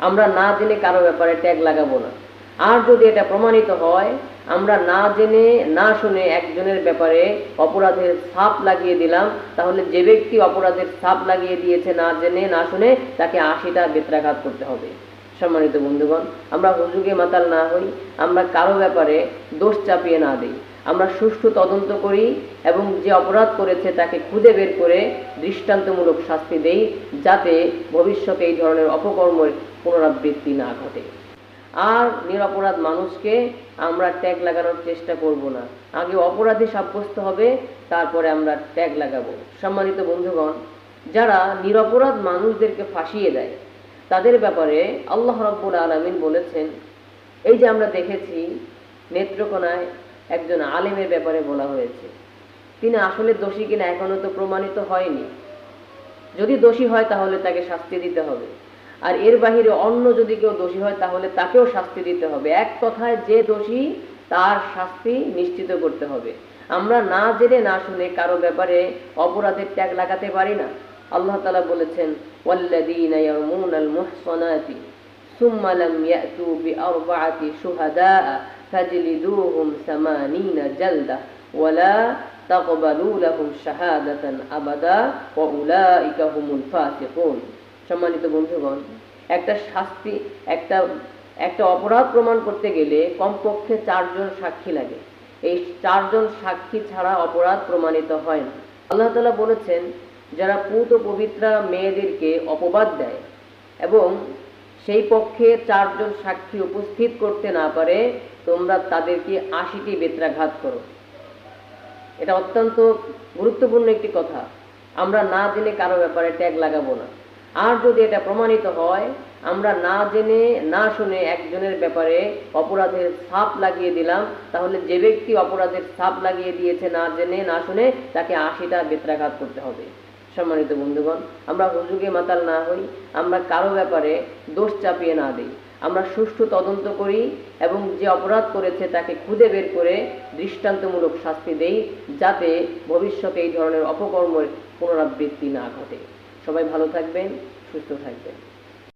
আমরা না জেনে কারো ব্যাপারে ট্যাগ লাগাবো না। আর যদি এটা প্রমাণিত হয় আমরা না জেনে না শুনে একজনের ব্যাপারে অপরাধের ছাপ লাগিয়ে দিলাম, তাহলে যে ব্যক্তি অপরাধের ছাপ লাগিয়ে দিয়েছে না জেনে না শুনে তাকে ৮০টা বেত্রাঘাত করতে হবে। সম্মানিত বন্ধুগণ, আমরা হুজুগে মাতাল না হই, আমরা কারো ব্যাপারে দোষ চাপিয়ে না দিই, আমরা সুষ্ঠু তদন্ত করি এবং যে অপরাধ করেছে তাকে খুঁজে বের করে দৃষ্টান্তমূলক শাস্তি দেই, যাতে ভবিষ্যতে এই ধরনের অপকর্মের পুনরাবৃত্তি না ঘটে। আর নিরপরাধ মানুষকে আমরা ট্যাগ লাগানোর চেষ্টা করব না, আগে অপরাধী সাব্যস্ত হবে তারপরে আমরা ট্যাগ লাগাবো। সম্মানিত বন্ধুগণ, যারা নিরপরাধ মানুষদেরকে ফাঁসিয়ে দেয় তাদের ব্যাপারে আল্লাহ রাব্বুল আলামিন বলেছেন, এই যে আমরা দেখেছি নেত্রকোনায় একজন আলেমের ব্যাপারে বলা হয়েছে, তিনি আসলে দোষী কিনা এখনো তো প্রমাণিত হয়নি। যদি দোষী হয় তাহলে তাকে শাস্তি দিতে হবে, আর এর বাহিরে অন্য যদি কেউ দোষী হয় তাহলে তাকেও শাস্তি দিতে হবে। এক কথায় যে দোষী তার শাস্তি নিশ্চিত করতে হবে। আমরা না জেনে না শুনে কারো ব্যাপারে অপরাধের ট্যাগ লাগাতে পারি না। আল্লাহ তাআলা বলেছেন, ওয়াল্লাযীনা ইয়ারমুনাল মুহসানাতি সুম্মা লাম ইয়াতু বিআরবাআতি শুহাদা ফাজলিদুহুম 80 জালদা ওয়ালা তাকবালু লাহুম শাহাদাতান আবাদা ওয়া উলাইকা হুমুল ফাসিকুন। সম্মানিত বন্ধুগণ, একটা শাস্তি একটা অপরাধ প্রমাণ করতে গেলে কমপক্ষে 4 জন সাক্ষী লাগে। এই 4 জন সাক্ষী ছাড়া অপরাধ প্রমাণিত হয় না। আল্লাহ তাআলা বলেছেন, যারা পুত ও পবিত্রা মেয়েদেরকে অপবাদ দেয় এবং সেই পক্ষে 4 জন সাক্ষী উপস্থিত করতে না পারে, তোমরা তাদেরকে 80টি বেত্রাঘাত করো। এটা অত্যন্ত গুরুত্বপূর্ণ একটি কথা। আমরা না জেনে কারো ব্যাপারে ট্যাগ লাগাবো না। আর যদি এটা প্রমাণিত হয় আমরা না জেনে না শুনে একজনের ব্যাপারে অপরাধের ছাপ লাগিয়ে দিলাম, তাহলে যে ব্যক্তি অপরাধের ছাপ লাগিয়ে দিয়েছে না জেনে না শুনে তাকে 80টা বেত্রাঘাত করতে হবে। সম্মানিত বন্ধুগণ, আমরা হুজুগে মাতাল না হই, আমরা কারো ব্যাপারে দোষ চাপিয়ে না দিই, আমরা সুষ্ঠু তদন্ত করি এবং যে অপরাধ করেছে তাকে খুঁজে বের করে দৃষ্টান্তমূলক শাস্তি দেই, যাতে ভবিষ্যতে এই ধরনের অপকর্মের পুনরাবৃত্তি না ঘটে। সবাই ভালো থাকবেন, সুস্থ থাকবেন।